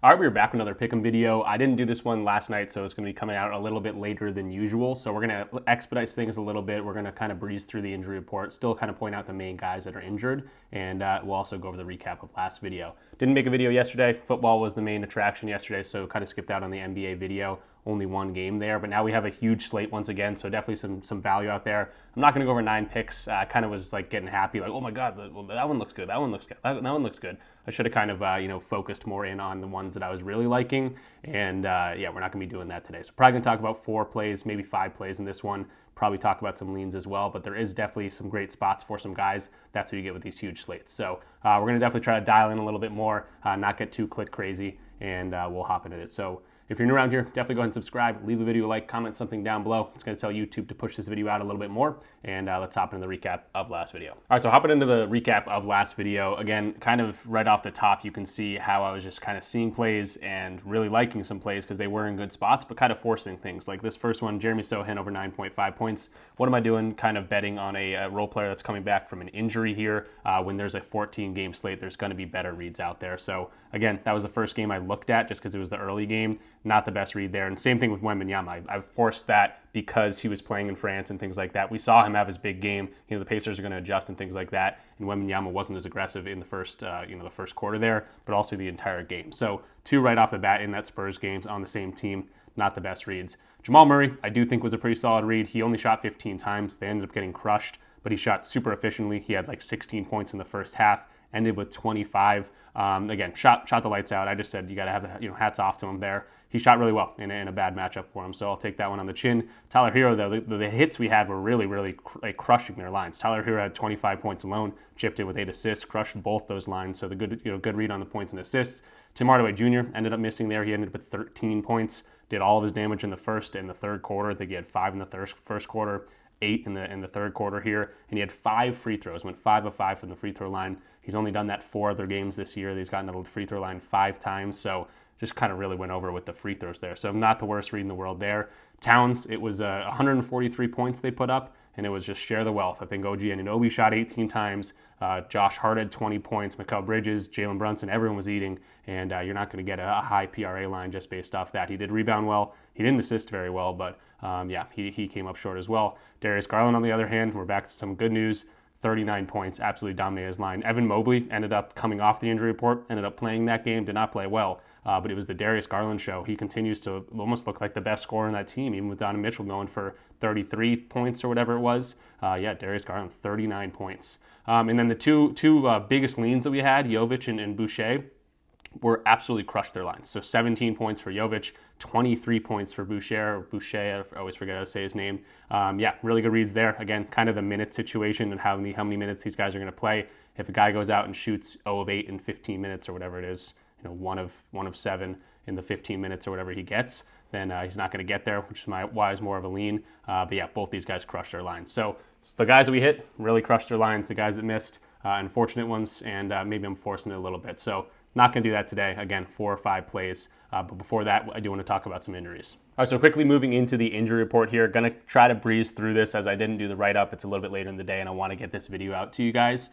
All right, we're back with another pick'em video. I didn't do this one last night, so it's going to be coming out a little bit later than usual. So we're going to expedite things a little bit. We're going to kind of breeze through the injury report, still kind of point out the main guys that are injured, and we'll also go over the recap of last video. Didn't make a video yesterday. Football was the main attraction yesterday, so kind of skipped out on the NBA video. Only one game there, but now we have a huge slate once again, so definitely some value out there. I'm not going to go over 9 picks. I kind of was like getting happy, like, oh my god, that one looks good, that one looks good, that one looks good. I should have kind of focused more in on the ones that I was really liking, and yeah, we're not going to be doing that today. So probably going to talk about 4 plays, maybe 5 plays in this one. Probably talk about some leans as well, but there is definitely some great spots for some guys. That's what you get with these huge slates. So we're going to definitely try to dial in a little bit more, not get too click crazy, and we'll hop into it. So if you're new around here, definitely go ahead and subscribe, leave the video a like, comment something down below. It's going to tell YouTube to push this video out a little bit more, and let's hop into the recap of last video. All right, so hopping into the recap of last video, again, kind of right off the top, you can see how I was just kind of seeing plays and really liking some plays because they were in good spots, but kind of forcing things. Like this first one, Jeremy Sohan over 9.5 points. What am I doing? Kind of betting on a role player that's coming back from an injury here. When there's a 14-game slate, there's going to be better reads out there. So again, that was the first game I looked at just because it was the early game. Not the best read there. And same thing with Wembanyama. I forced that because he was playing in France and things like that. We saw him have his big game. You know, the Pacers are going to adjust and things like that. And Wembanyama wasn't as aggressive in the first quarter there, but also the entire game. So 2 right off the bat in that Spurs games on the same team. Not the best reads. Jamal Murray, I do think was a pretty solid read. He only shot 15 times. They ended up getting crushed, but he shot super efficiently. He had like 16 points in the first half, ended with 25. Again, shot the lights out. I just said you got to have hats off to him there. He shot really well in a bad matchup for him, so I'll take that one on the chin. Tyler Hero, though, the hits we had were really crushing their lines. Tyler Hero had 25 points alone, chipped in with 8 assists, crushed both those lines, so the good read on the points and assists. Tim Hardaway Jr. ended up missing there. He ended up with 13 points, did all of his damage in the first and the third quarter. I think he had 5 in the first quarter, 8 in the third quarter here, and he had 5 free throws, went 5 of 5 from the free throw line. He's only done that 4 other games this year. He's gotten to the free throw line 5 times, so just kind of really went over with the free throws there. So not the worst read in the world there. Towns, it was 143 points they put up, and it was just share the wealth. I think OG Anunoby shot 18 times. Josh Hart had 20 points. Mikal Bridges, Jalen Brunson, everyone was eating, and you're not going to get a high PRA line just based off that. He did rebound well. He didn't assist very well, but yeah, he came up short as well. Darius Garland, on the other hand, we're back to some good news. 39 points, absolutely dominated his line. Evan Mobley ended up coming off the injury report, ended up playing that game, did not play well, but it was the Darius Garland show. He continues to almost look like the best scorer in that team, even with Donovan Mitchell going for 33 points or whatever it was. Yeah, Darius Garland, 39 points. And then the two biggest leans that we had, Jovic and Boucher, were absolutely crushed their lines. So 17 points for Jovic, 23 points for Boucher. I always forget how to say his name. Yeah, really good reads there. Again, kind of the minute situation and how many minutes these guys are going to play. If a guy goes out and shoots 0 of 8 in 15 minutes or whatever it is, 1 of 7 in the 15 minutes or whatever he gets, then he's not going to get there, which is why is more of a lean. But yeah, both these guys crushed their lines. So the guys that we hit really crushed their lines. The guys that missed, unfortunate ones, and maybe I'm forcing it a little bit. So not going to do that today. Again, 4 or 5 plays. But before that, I do want to talk about some injuries. All right, so quickly moving into the injury report here. Going to try to breeze through this as I didn't do the write-up. It's a little bit later in the day, and I want to get this video out to you guys.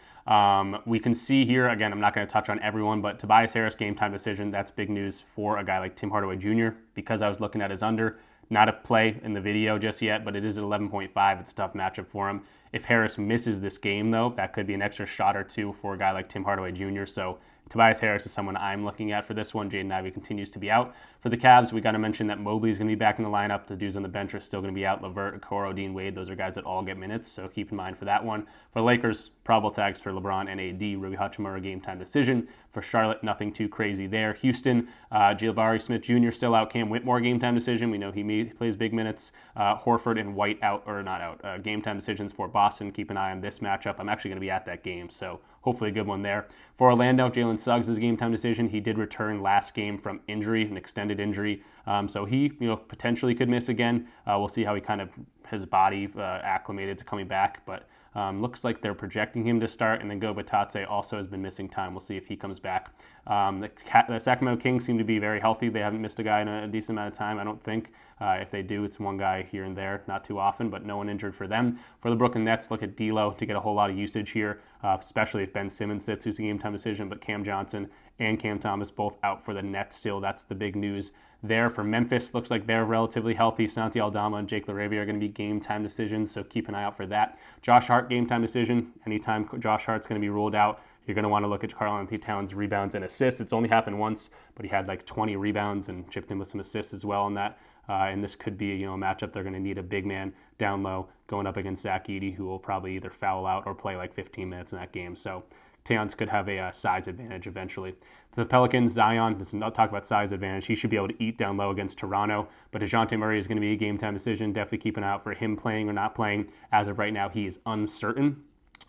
We can see here, again, I'm not going to touch on everyone, but Tobias Harris, game time decision. That's big news for a guy like Tim Hardaway Jr. because I was looking at his under. Not a play in the video just yet, but it is at 11.5. It's a tough matchup for him. If Harris misses this game, though, that could be an extra shot or 2 for a guy like Tim Hardaway Jr. So Tobias Harris is someone I'm looking at for this one. Jaden Ivey continues to be out. For the Cavs, we got to mention that Mobley is going to be back in the lineup. The dudes on the bench are still going to be out. LeVert, Okoro, Dean Wade, those are guys that all get minutes, so keep in mind for that one. For the Lakers, probable tags for LeBron and AD. Rui Hachimura, game time decision. For Charlotte, nothing too crazy there. Houston, Jabari Smith Jr. still out. Cam Whitmore, game time decision. We know he plays big minutes. Horford and White out, or not out. Game time decisions for Boston. Keep an eye on this matchup. I'm actually going to be at that game, so hopefully a good one there. For Orlando, Jalen Suggs is game time decision. He did return last game from injury, an extended injury. So he potentially could miss again. We'll see how he kind of his body acclimated to coming back, but looks like they're projecting him to start, and then Go Batatse also has been missing time. We'll see if he comes back. The Sacramento Kings seem to be very healthy. They haven't missed a guy in a decent amount of time, I don't think. If they do, it's one guy here and there, not too often, but no one injured for them. For the Brooklyn Nets, look at D'Lo to get a whole lot of usage here, especially if Ben Simmons sits, who's a game time decision, but Cam Johnson and Cam Thomas both out for the Nets still. That's the big news there. For Memphis, looks like they're relatively healthy. Santi Aldama and Jake LaRavia are going to be game time decisions, so keep an eye out for that. Josh Hart, game time decision. Anytime Josh Hart's going to be ruled out, you're going to want to look at Karl-Anthony Towns' rebounds and assists. It's only happened once, but he had like 20 rebounds and chipped in with some assists as well on that. And this could be, a matchup they're going to need a big man down low going up against Zach Edey, who will probably either foul out or play like 15 minutes in that game. So Towns could have a size advantage eventually. For the Pelicans, Zion, let's not talk about size advantage. He should be able to eat down low against Toronto, but DeJounte Murray is going to be a game time decision. Definitely keep an eye out for him playing or not playing. As of right now, he is uncertain.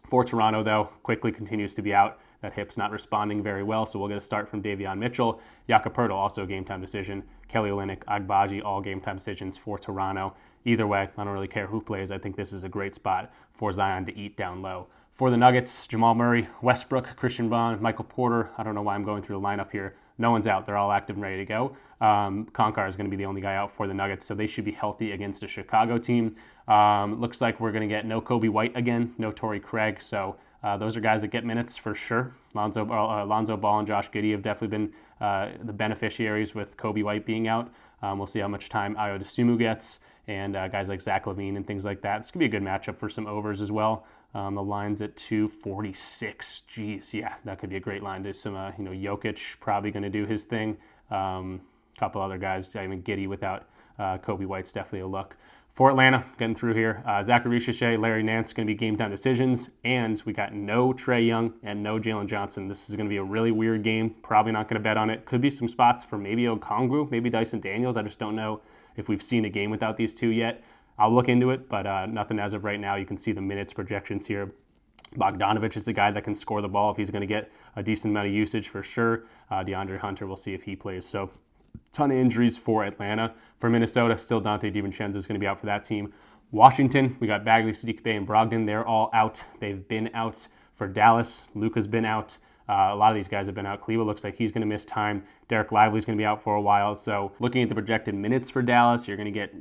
For Toronto, though, quickly continues to be out. That hip's not responding very well, so we'll get a start from Davion Mitchell. Jakob Poeltl, also a game-time decision. Kelly Olynyk, Agbaji, all game-time decisions for Toronto. Either way, I don't really care who plays. I think this is a great spot for Zion to eat down low. For the Nuggets, Jamal Murray, Westbrook, Christian Bond, Michael Porter. I don't know why I'm going through the lineup here. No one's out. They're all active and ready to go. Konkar is going to be the only guy out for the Nuggets, so they should be healthy against a Chicago team. Looks like we're going to get no Kobe White again, no Torrey Craig, so those are guys that get minutes for sure. Lonzo Ball and Josh Giddey have definitely been the beneficiaries with Kobe White being out. We'll see how much time Ayo Dosunmu gets and guys like Zach LaVine and things like that. This could be a good matchup for some overs as well. The line's at 246. Jeez, yeah, that could be a great line. There's some, Jokic probably going to do his thing. Couple other guys, I mean, Giddey without Kobe White's definitely a look. For Atlanta, getting through here, Zachary Richichet, Larry Nance going to be game time decisions, and we got no Trae Young and no Jalen Johnson. This is going to be a really weird game. Probably not going to bet on it. Could be some spots for maybe Okongwu, maybe Dyson Daniels. I just don't know if we've seen a game without these two yet. I'll look into it, but nothing as of right now. You can see the minutes projections here. Bogdanovich is a guy that can score the ball if he's going to get a decent amount of usage for sure. DeAndre Hunter, we'll see if he plays. So ton of injuries for Atlanta. For Minnesota, still Dante DiVincenzo is going to be out for that team. Washington, we got Bagley, Saddiq Bey, and Brogdon. They're all out. They've been out. For Dallas, Luka's been out. A lot of these guys have been out. Kleber looks like he's going to miss time. Derek Lively's going to be out for a while. So looking at the projected minutes for Dallas, you're going to get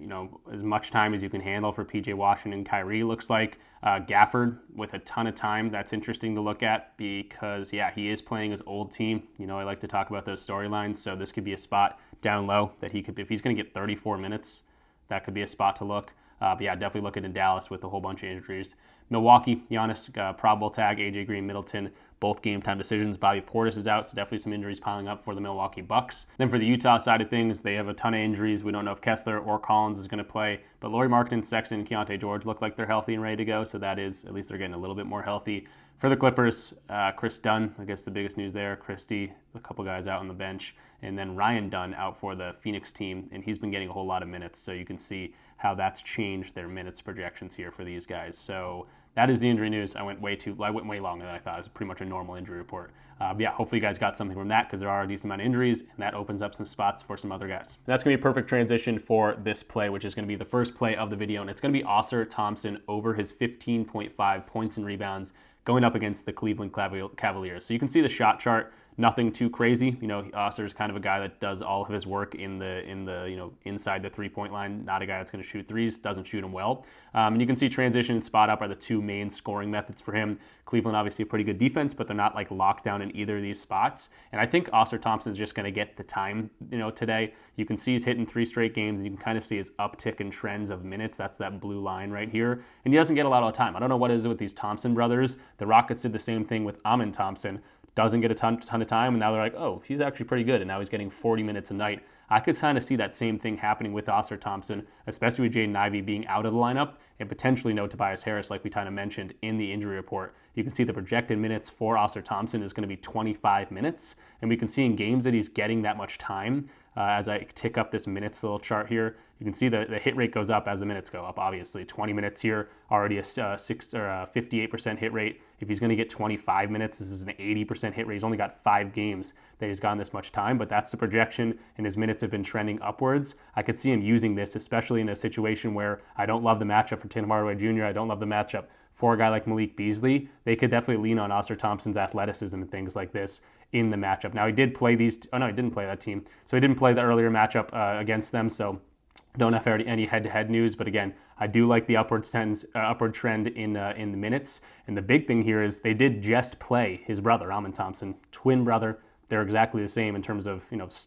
as much time as you can handle for PJ Washington. Kyrie looks like Gafford with a ton of time. That's interesting to look at because, yeah, he is playing his old team. I like to talk about those storylines. So this could be a spot down low that he could, if he's going to get 34 minutes, that could be a spot to look. But yeah, definitely looking in Dallas with a whole bunch of injuries. Milwaukee, Giannis, probable tag, AJ Green, Middleton, both game time decisions. Bobby Portis is out, so definitely some injuries piling up for the Milwaukee Bucks. Then for the Utah side of things, they have a ton of injuries. We don't know if Kessler or Collins is going to play, but Lauri Markkanen, Sexton, and Keontae George look like they're healthy and ready to go, so that is, at least they're getting a little bit more healthy. For the Clippers, Chris Dunn, I guess the biggest news there. Christie, a couple guys out on the bench, and then Ryan Dunn out for the Phoenix team, and he's been getting a whole lot of minutes, so you can see how that's changed their minutes projections here for these guys. So that is the injury news. I went way longer than I thought. It was pretty much a normal injury report. Yeah, hopefully you guys got something from that because there are a decent amount of injuries, and that opens up some spots for some other guys. That's going to be a perfect transition for this play, which is going to be the first play of the video, and it's going to be Otto Thompson over his 15.5 points and rebounds going up against the Cleveland Cavaliers. So you can see the shot chart. Nothing too crazy. Osser's kind of a guy that does all of his work in the inside the three-point line. Not a guy that's going to shoot threes. Doesn't shoot them well. And you can see transition and spot up are the two main scoring methods for him. Cleveland obviously a pretty good defense, but they're not like locked down in either of these spots. And I think Otto Thompson's just going to get the time. Today you can see he's hitting 3 straight games, and you can kind of see his uptick in trends of minutes. That's that blue line right here, and he doesn't get a lot of time. I don't know what it is with these Thompson brothers. The Rockets did the same thing with Amin Thompson. Doesn't get a ton of time, and now they're like, oh, he's actually pretty good, and now he's getting 40 minutes a night. I could kind of see that same thing happening with Otto Thompson, especially with Jaden Ivey being out of the lineup, and potentially no Tobias Harris, like we kind of mentioned in the injury report. You can see the projected minutes for Otto Thompson is going to be 25 minutes, and we can see in games that he's getting that much time. As I tick up this minutes little chart here, you can see the hit rate goes up as the minutes go up, obviously. 20 minutes here, already a 58% hit rate. If he's going to get 25 minutes, this is an 80% hit rate. He's only got 5 games that he's gotten this much time, but that's the projection, and his minutes have been trending upwards. I could see him using this, especially in a situation where I don't love the matchup for Tim Hardaway Jr., I don't love the matchup for a guy like Malik Beasley. They could definitely lean on Otto Thompson's athleticism and things like this in the matchup. Now, he did play he didn't play that team. So he didn't play the earlier matchup against them, so don't have any head-to-head news. But again, I do like the upward trend in the minutes. And the big thing here is they did just play his brother, Amin Thompson, twin brother, they're exactly the same in terms of,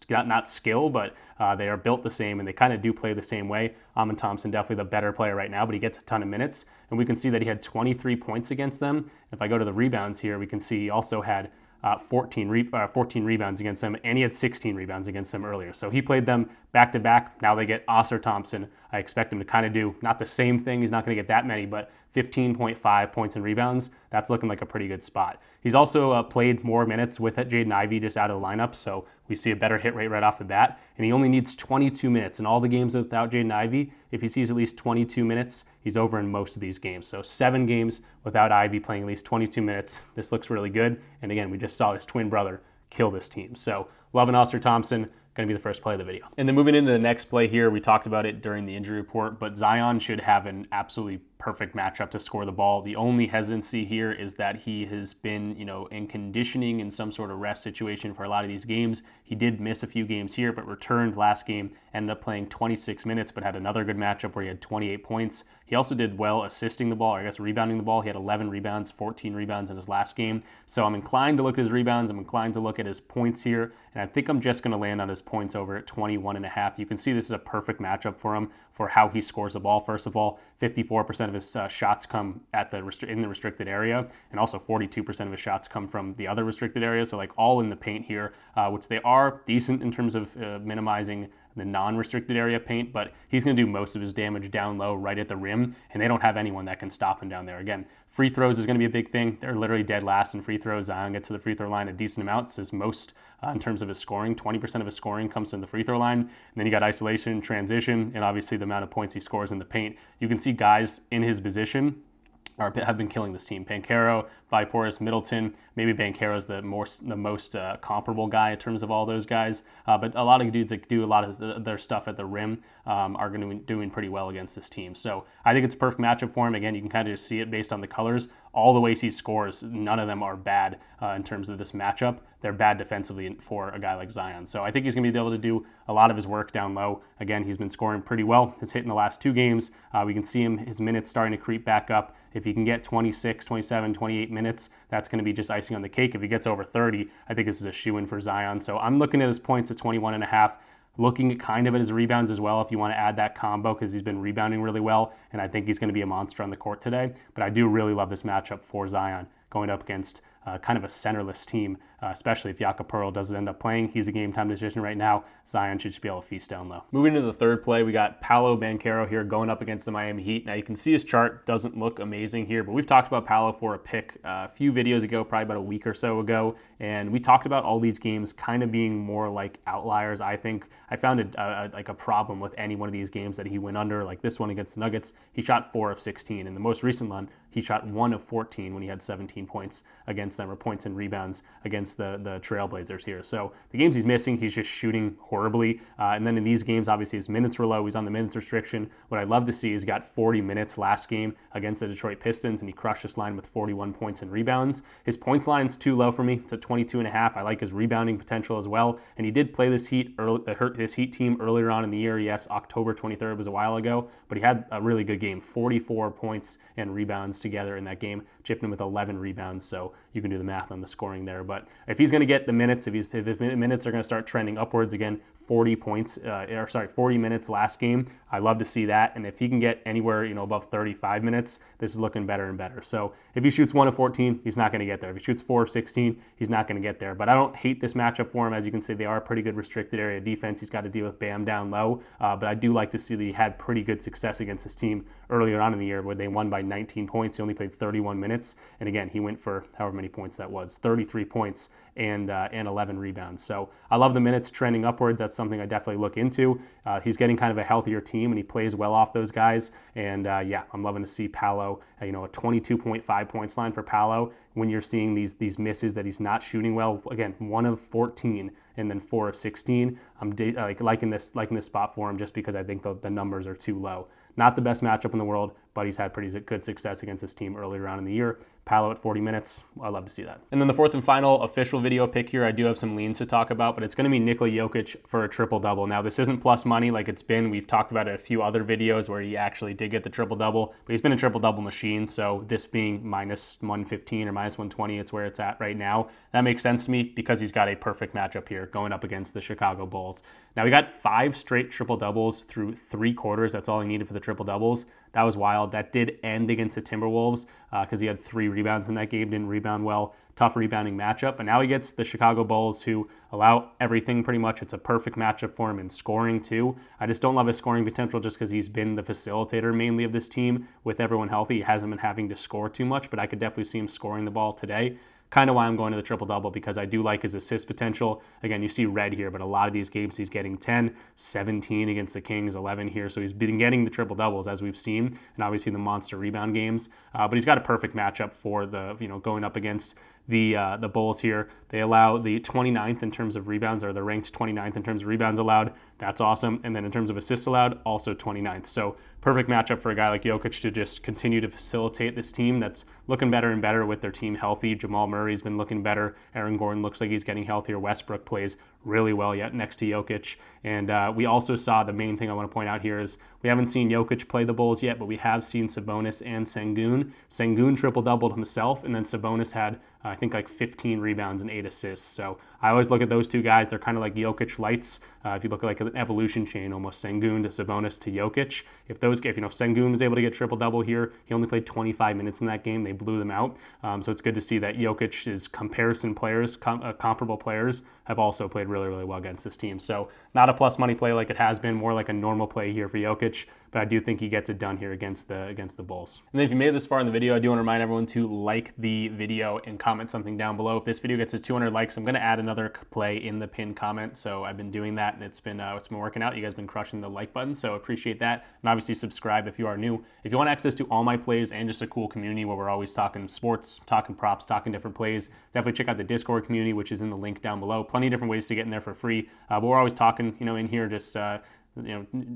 not skill, but they are built the same and they kind of do play the same way. Otto Thompson definitely the better player right now, but he gets a ton of minutes. And we can see that he had 23 points against them. If I go to the rebounds here, we can see he also had 14 rebounds against them, and he had 16 rebounds against them earlier. So he played them back to back. Now they get Otto Thompson. I expect him to kind of do not the same thing. He's not going to get that many, but 15.5 points and rebounds. That's looking like a pretty good spot. He's also played more minutes with Jaden Ivey just out of the lineup, so we see a better hit rate right off the bat. And he only needs 22 minutes. In all the games without Jaden Ivey, if he sees at least 22 minutes, he's over in most of these games. So 7 games without Ivey playing at least 22 minutes. This looks really good. And again, we just saw his twin brother kill this team. So loving Otto Thompson. Going to be the first play of the video. And then moving into the next play here, we talked about it during the injury report, but Zion should have an absolutely perfect matchup to score the ball. The only hesitancy here is that he has been, in conditioning in some sort of rest situation for a lot of these games. He did miss a few games here, but returned last game, ended up playing 26 minutes, but had another good matchup where he had 28 points. He also did well assisting the ball, or I guess rebounding the ball. He had 11 rebounds, 14 rebounds in his last game. So I'm inclined to look at his rebounds. I'm inclined to look at his points here, and I think I'm just going to land on his points over at 21.5. You can see this is a perfect matchup for him for how he scores the ball. First of all, 54% of his shots come at in the restricted area, and also 42% of his shots come from the other restricted area. So like all in the paint here, which they are decent in terms of minimizing the non-restricted area paint, but he's going to do most of his damage down low right at the rim, and they don't have anyone that can stop him down there. Again, free throws is going to be a big thing. They're literally dead last in free throws. Zion gets to the free throw line a decent amount, says most in terms of his scoring. 20% of his scoring comes from the free throw line. And then you got isolation, transition, and obviously the amount of points he scores in the paint. You can see guys in his position have been killing this team. Banchero, Viporis, Middleton. Maybe Banchero's the most comparable guy in terms of all those guys. But a lot of dudes that do a lot of their stuff at the rim are going to be doing pretty well against this team. So I think it's a perfect matchup for him. Again, you can kind of just see it based on the colors. All the ways he scores, none of them are bad in terms of this matchup. They're bad defensively for a guy like Zion. So I think he's going to be able to do a lot of his work down low. Again, he's been scoring pretty well. His hit in the last 2 games. We can see his minutes starting to creep back up. If he can get 26, 27, 28 minutes, that's going to be just icing on the cake. If he gets over 30, I think this is a shoo-in for Zion. So I'm looking at his points at 21.5. Looking at kind of at his rebounds as well if you want to add that combo, because he's been rebounding really well, and I think he's going to be a monster on the court today. But I do really love this matchup for Zion going up against kind of a centerless team, especially if Jakob Poeltl doesn't end up playing. He's a game-time decision right now. Zion should just be able to feast down low. Moving to the third play, we got Paolo Banchero here going up against the Miami Heat. Now you can see his chart doesn't look amazing here, but we've talked about Paolo for a pick a few videos ago, probably about a week or so ago, and we talked about all these games kind of being more like outliers. I think I found a problem with any one of these games that he went under, like this one against the Nuggets. He shot 4 of 16. In the most recent one, he shot 1 of 14 when he had 17 points against them, or points and rebounds against the Trailblazers here. So the games he's missing, he's just shooting horribly. And then in these games, obviously his minutes were low. He's on the minutes restriction. What I'd love to see is he got 40 minutes last game against the Detroit Pistons, and he crushed this line with 41 points and rebounds. His points line's too low for me. It's at 22.5. I like his rebounding potential as well. And he did play this Heat team earlier on in the year. Yes, October 23rd was a while ago, but he had a really good game. 44 points and rebounds together in that game. Chipped him with 11 rebounds, so you can do the math on the scoring there. But if he's going to get the minutes, if his minutes are going to start trending upwards again, 40 minutes last game, I love to see that. And if he can get anywhere above 35 minutes, this is looking better and better. So if he shoots 1 of 14, he's not going to get there. If he shoots 4 of 16, he's not going to get there. But I don't hate this matchup for him. As you can see, they are a pretty good restricted area defense. He's got to deal with Bam down low. But I do like to see that he had pretty good success against his team earlier on in the year where they won by 19 points. He only played 31 minutes. And again, he went for however many points that was, 33 points and 11 rebounds. So I love the minutes trending upwards. That's something I definitely look into. He's getting kind of a healthier team, and he plays well off those guys. And yeah, I'm loving to see Paolo, a 22.5 points line for Paolo when you're seeing these misses that he's not shooting well. Again, 1 of 14 and then 4 of 16. I'm liking this spot for him just because I think the numbers are too low. Not the best matchup in the world, but he's had pretty good success against this team earlier on in the year. Paolo at 40 minutes. I love to see that. And then the fourth and final official video pick here, I do have some leans to talk about, but it's going to be Nikola Jokic for a triple-double. Now, this isn't plus money like it's been. We've talked about it in a few other videos where he actually did get the triple-double, but he's been a triple-double machine, so this being minus 115 or minus 120, it's where it's at right now. That makes sense to me because he's got a perfect matchup here going up against the Chicago Bulls. Now, we got 5 straight triple-doubles through 3 quarters. That's all he needed for the triple-doubles. That was wild. That did end against the Timberwolves because he had 3 rebounds in that game, didn't rebound well. Tough rebounding matchup. But now he gets the Chicago Bulls, who allow everything pretty much. It's a perfect matchup for him in scoring too. I just don't love his scoring potential just because he's been the facilitator mainly of this team. With everyone healthy, he hasn't been having to score too much, but I could definitely see him scoring the ball today. Kind of why I'm going to the triple-double, because I do like his assist potential. Again, you see red here, but a lot of these games he's getting 10, 17 against the Kings, 11 here. So he's been getting the triple-doubles as we've seen, and obviously the monster rebound games. But he's got a perfect matchup for the, going up against the Bulls here. They allow the 29th in terms of rebounds, or they're ranked 29th in terms of rebounds allowed. That's awesome. And then in terms of assists allowed, also 29th. So perfect matchup for a guy like Jokic to just continue to facilitate this team that's looking better and better with their team healthy. Jamal Murray's been looking better. Aaron Gordon looks like he's getting healthier. Westbrook plays really well yet next to Jokic. And we also saw, the main thing I want to point out here is we haven't seen Jokic play the Bulls yet, but we have seen Sabonis and Sengun. Sengun triple-doubled himself, and then Sabonis had, I think, like 15 rebounds and 8 assists. So I always look at those two guys. They're kind of like Jokic lights. If you look at like an evolution chain, almost Sengun to Sabonis to Jokic. If Sengun was able to get triple-double here, he only played 25 minutes in that game. They blew them out. So it's good to see that Jokic's comparison players, comparable players, have also played really, really well against this team. So not a plus money play like it has been, more like a normal play here for Jokic, but I do think he gets it done here against the Bulls. And then if you made it this far in the video, I do want to remind everyone to like the video and comment something down below. If this video gets to 200 likes, I'm going to add another play in the pinned comment. So I've been doing that, and it's been working out. You guys have been crushing the like button, so appreciate that. And obviously subscribe if you are new. If you want access to all my plays and just a cool community where we're always talking sports, talking props, talking different plays, definitely check out the Discord community, which is in the link down below. Plenty of different ways to get in there for free, but we're always talking, in here, just a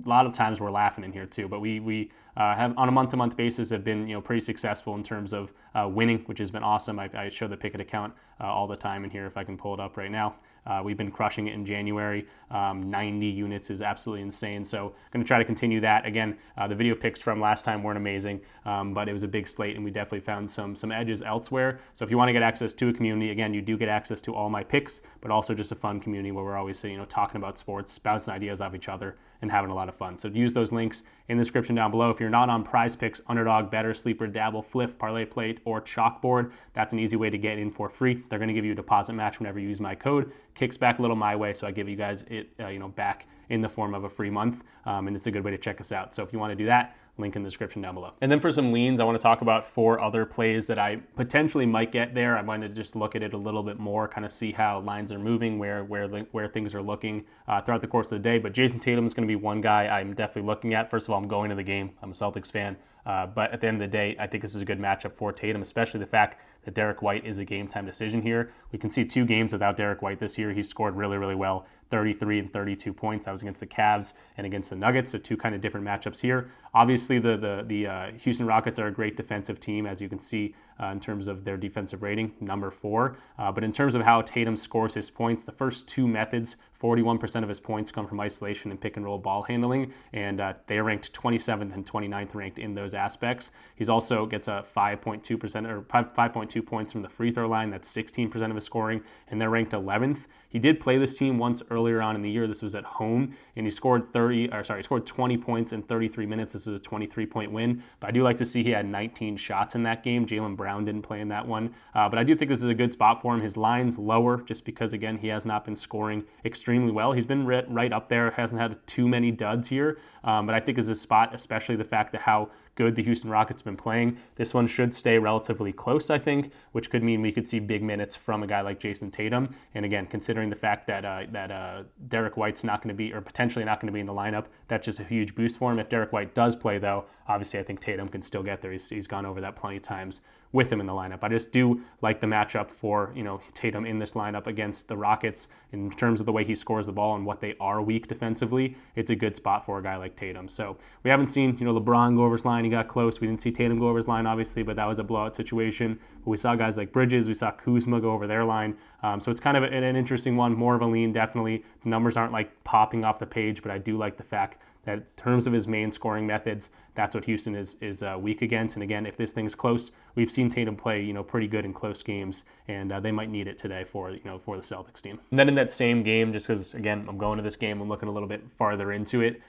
lot of times we're laughing in here too, but we have on a month-to-month basis have been pretty successful in terms of winning, which has been awesome. I show the Pickett account all the time in here if I can pull it up right now. We've been crushing it in January. 90 units is absolutely insane. So I'm going to try to continue that. Again, the video picks from last time weren't amazing, but it was a big slate, and we definitely found some edges elsewhere. So if you want to get access to a community, again, you do get access to all my picks, but also just a fun community where we're always talking about sports, bouncing ideas off each other, and having a lot of fun. So use those links in the description down below. If you're not on PrizePicks, Underdog, Betr, Sleeper, Dabble, Flip, Parlay Plate, or Chalkboard, that's an easy way to get in for free. They're going to give you a deposit match whenever you use my code. Kicks back a little my way, so I give you guys it back in the form of a free month, and it's a good way to check us out. So if you want to do that, link in the description down below. And then for some leans, I want to talk about 4 other plays that I potentially might get there. I want to just look at it a little bit more, kind of see how lines are moving, where things are looking throughout the course of the day. But Jason Tatum is going to be one guy I'm definitely looking at. First of all, I'm going to the game. I'm a Celtics fan. But at the end of the day, I think this is a good matchup for Tatum, especially the fact that Derek White is a game-time decision here. We can see 2 games without Derek White this year. He scored really, really well, 33 and 32 points. That was against the Cavs and against the Nuggets, so 2 kind of different matchups here. Obviously, the Houston Rockets are a great defensive team, as you can see in terms of their defensive rating, number 4. But in terms of how Tatum scores his points, the first 2 methods, 41% of his points come from isolation and pick and roll ball handling, and they are ranked 27th and 29th ranked in those aspects. He's also gets a 5.2% or 5.2 points from the free throw line. That's 16% of his scoring, and they're ranked 11th. He did play this team once earlier on in the year. This was at home, and he scored 20 points in 33 minutes. This was a 23-point win, but I do like to see he had 19 shots in that game. Jaylen Brown didn't play in that one, but I do think this is a good spot for him. His line's lower just because, again, he has not been scoring extremely well. He's been right up there, hasn't had too many duds here, but I think is a spot, especially the fact that how good the Houston Rockets have been playing. This one should stay relatively close, I think, which could mean we could see big minutes from a guy like Jason Tatum. And again, considering the fact that Derek White's not going to be, or potentially not going to be in the lineup, that's just a huge boost for him. If Derek White does play, though, obviously I think Tatum can still get there. He's gone over that plenty of times with him in the lineup. I just do like the matchup for, Tatum in this lineup against the Rockets in terms of the way he scores the ball and what they are weak defensively. It's a good spot for a guy like Tatum. So we haven't seen, LeBron go over his line. He got close. We didn't see Tatum go over his line, obviously, but that was a blowout situation. But we saw guys like Bridges. We saw Kuzma go over their line. So it's kind of an interesting one, more of a lean, definitely. The numbers aren't like popping off the page, but I do like the fact that in terms of his main scoring methods, that's what Houston is weak against. And again, if this thing's close, we've seen Tatum play, pretty good in close games, and they might need it today for the Celtics team. And then in that same game, just because again I'm going to this game, I'm looking a little bit farther into it.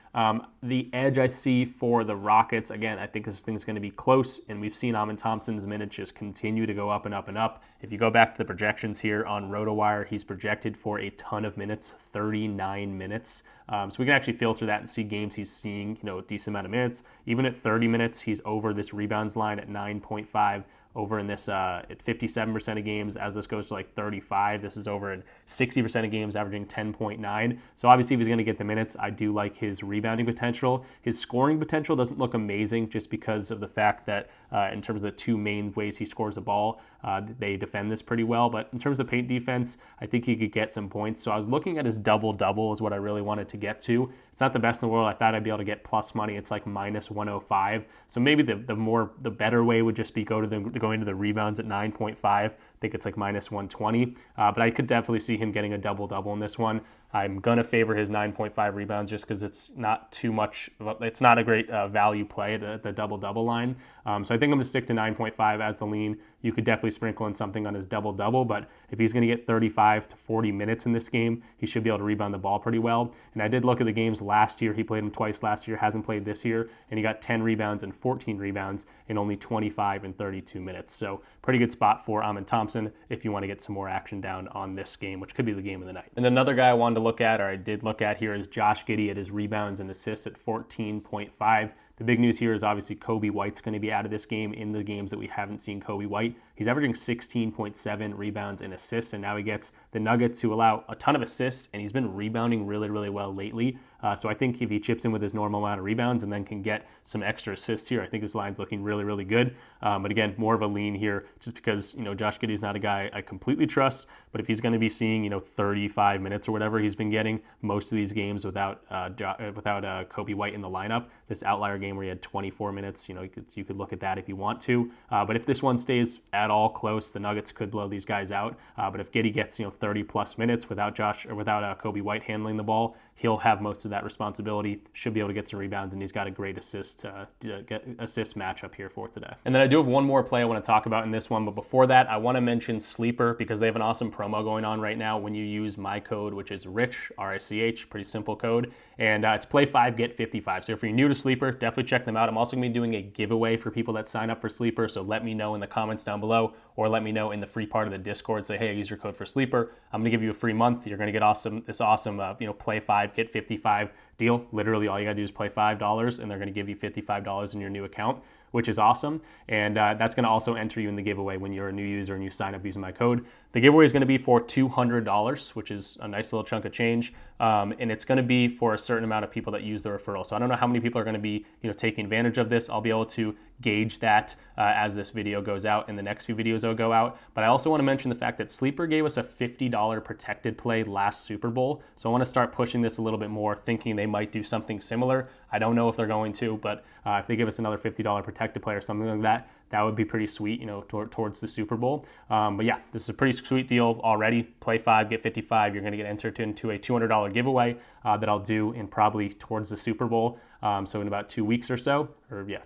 The edge I see for the Rockets, again, I think this thing's going to be close, and we've seen Otto Thompson's minutes just continue to go up and up and up. If you go back to the projections here on RotoWire, he's projected for a ton of minutes, 39 minutes. So we can actually filter that and see games he's seeing, a decent amount of minutes. Even at 30 minutes, he's over this rebounds line at 9.5. Over in this at 57% of games. As this goes to like 35, this is over in 60% of games, averaging 10.9. So obviously, if he's going to get the minutes, I do like his rebounding potential. His scoring potential doesn't look amazing just because of the fact that in terms of the two main ways he scores the ball, they defend this pretty well. But in terms of paint defense, I think he could get some points. So I was looking at his double-double is what I really wanted to get to. It's not the best in the world. I thought I'd be able to get plus money. It's like minus 105. So maybe the better way would just be going to the rebounds at 9.5. I think it's like minus 120. But I could definitely see him getting a double-double in this one. I'm going to favor his 9.5 rebounds just because it's not too much. It's not a great value play, the double-double line. So I think I'm going to stick to 9.5 as the lean. You could definitely sprinkle in something on his double-double, but if he's going to get 35 to 40 minutes in this game, he should be able to rebound the ball pretty well. And I did look at the games last year. He played them twice last year, hasn't played this year, and he got 10 rebounds and 14 rebounds in only 25 and 32 minutes. So pretty good spot for Otto Thompson if you want to get some more action down on this game, which could be the game of the night. And another guy I wanted to look at, or I did look at here, is Josh Giddey at his rebounds and assists at 14.5. The big news here is obviously Kobe White's going to be out of this game in the games that we haven't seen Kobe White. He's averaging 16.7 rebounds and assists, and now he gets the Nuggets, who allow a ton of assists, and he's been rebounding really, really well lately. So I think if he chips in with his normal amount of rebounds and then can get some extra assists here, I think this line's looking really, really good. But again, more of a lean here just because, Josh Giddey's not a guy I completely trust. But if he's going to be seeing, 35 minutes or whatever he's been getting most of these games without Kobe White in the lineup, this outlier game where he had 24 minutes, you could look at that if you want to. But if this one stays at all close, the Nuggets could blow these guys out. But if Giddey gets, 30 plus minutes without Kobe White handling the ball, he'll have most of that responsibility, should be able to get some rebounds, and he's got a great assist matchup here for today. And then I do have one more play I want to talk about in this one, but before that, I want to mention Sleeper because they have an awesome promo going on right now when you use my code, which is RICH, R-I-C-H, pretty simple code, and it's play 5, get 55. So if you're new to Sleeper, definitely check them out. I'm also going to be doing a giveaway for people that sign up for Sleeper, so let me know in the comments down below, or let me know in the free part of the Discord. Say, hey, I use your code for Sleeper. I'm going to give you a free month. You're going to get this awesome play 5, get 55 deal. Literally, all you got to do is play $5, and they're going to give you $55 in your new account, which is awesome. And that's going to also enter you in the giveaway when you're a new user and you sign up using my code. The giveaway is going to be for $200, which is a nice little chunk of change. And it's going to be for a certain amount of people that use the referral. So I don't know how many people are going to be taking advantage of this. I'll be able to gauge that as this video goes out and the next few videos will go out. But I also want to mention the fact that Sleeper gave us a $50 protected play last Super Bowl. So I want to start pushing this a little bit more, thinking they might do something similar. I don't know if they're going to, but if they give us another $50 protected play or something like that, that would be pretty sweet, towards the Super Bowl. But yeah, this is a pretty sweet deal already. Play 5, get 55. You're going to get entered into a $200 giveaway that I'll do in probably towards the Super Bowl. So in about 2 weeks or so,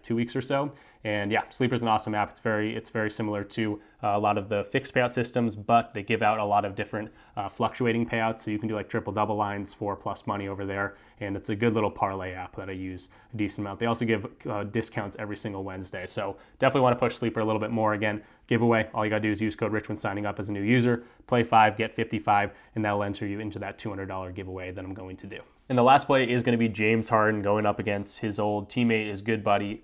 2 weeks or so. And yeah, Sleeper's an awesome app. It's very similar to a lot of the fixed payout systems, but they give out a lot of different fluctuating payouts. So you can do like triple double lines for plus money over there. And it's a good little parlay app that I use a decent amount. They also give discounts every single Wednesday. So definitely want to push Sleeper a little bit more. Again, giveaway. All you got to do is use code RICH when signing up as a new user. Play 5, get 55, and that'll enter you into that $200 giveaway that I'm going to do. And the last play is going to be James Harden going up against his old teammate, his good buddy,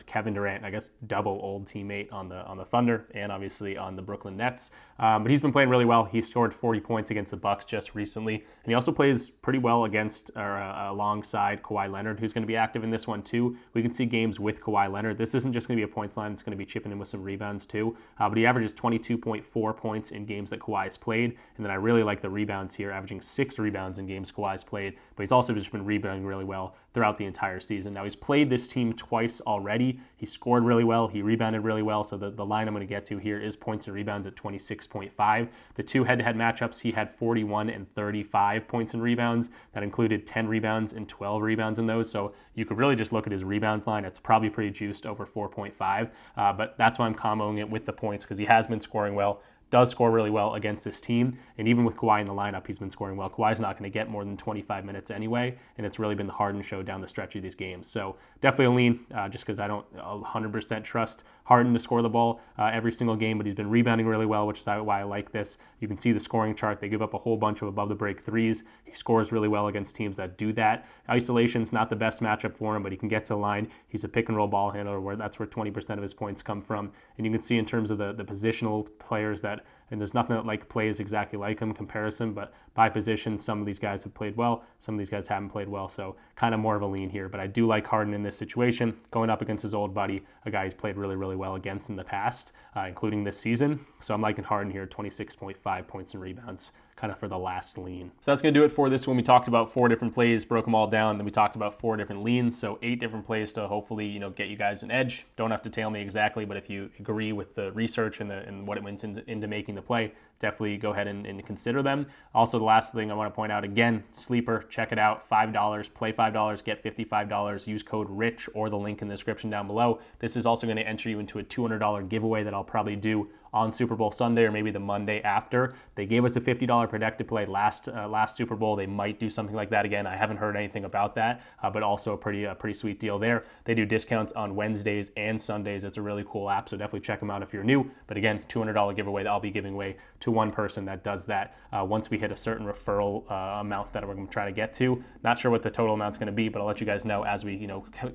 Kevin Durant. I guess double old teammate on the Thunder and obviously on the Brooklyn Nets. But he's been playing really well. He scored 40 points against the Bucks just recently. And he also plays pretty well against or alongside Kawhi Leonard, who's going to be active in this one too. We can see games with Kawhi Leonard. This isn't just going to be a points line. It's going to be chipping in with some rebounds too. But he averages 22.4 points in games that Kawhi has played. And then I really like the rebounds here, averaging 6 rebounds in games Kawhi's played. But he's also just been rebounding really well throughout the entire season. Now, he's played this team twice already. He scored really well. He rebounded really well. So the line I'm going to get to here is points and rebounds at 26.5. The 2 head-to-head matchups, he had 41 and 35 points and rebounds. That included 10 rebounds and 12 rebounds in those. So you could really just look at his rebounds line. It's probably pretty juiced over 4.5. But that's why I'm comboing it with the points, because he has been scoring well. Does score really well against this team. And even with Kawhi in the lineup, he's been scoring well. Kawhi's not going to get more than 25 minutes anyway, and it's really been the Harden show down the stretch of these games. So definitely a lean, just because I don't 100% trust Harden to score the ball every single game, but he's been rebounding really well, which is why I like this. You can see the scoring chart. They give up a whole bunch of above-the-break threes. He scores really well against teams that do that. Isolation's not the best matchup for him, but he can get to the line. He's a pick-and-roll ball handler, that's where 20% of his points come from. And you can see in terms of the positional players that, and there's nothing that like plays exactly like him comparison, but by position, some of these guys have played well, some of these guys haven't played well, so kind of more of a lean here. But I do like Harden in this situation, going up against his old buddy, a guy he's played really, really well against in the past, including this season. So I'm liking Harden here, 26.5 points and rebounds, kind of for the last lean. So that's going to do it for this one. We talked about 4 different plays, broke them all down, then we talked about 4 different leans, so 8 different plays to hopefully, get you guys an edge. Don't have to tell me exactly, but if you agree with the research and what it went into making the play, definitely go ahead and consider them. Also, the last thing I want to point out, again, Sleeper, check it out, $5, play $5, get $55, use code RICH or the link in the description down below. This is also going to enter you into a $200 giveaway that I'll probably do on Super Bowl Sunday or maybe the Monday after. They gave us a $50 predicted play last Super Bowl. They might do something like that again. I haven't heard anything about that, but also a pretty sweet deal there. They do discounts on Wednesdays and Sundays. It's a really cool app, so definitely check them out if you're new. But again, $200 giveaway that I'll be giving away to one person that does that once we hit a certain referral amount that we're going to try to get to. Not sure what the total amount's going to be, but I'll let you guys know as we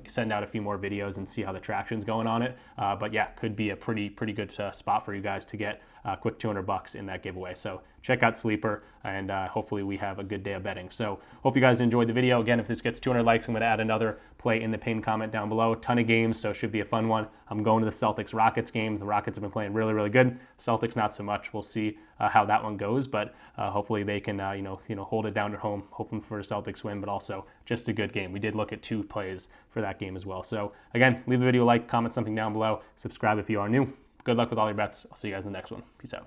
send out a few more videos and see how the traction's going on it. But yeah, could be a pretty good spot for you guys to get a quick $200 in that giveaway. So check out Sleeper, and hopefully we have a good day of betting. So hope you guys enjoyed the video. Again, if this gets 200 likes, I'm going to add another play in the pinned comment down below. Ton of games, so it should be a fun one. I'm going to the Celtics-Rockets games. The Rockets have been playing really, really good. Celtics not so much. We'll see how that one goes, but hopefully they can hold it down at home, hoping for a Celtics win, but also just a good game. We did look at 2 plays for that game as well. So again, leave the video a like, comment something down below, subscribe if you are new. Good luck with all your bets. I'll see you guys in the next one. Peace out.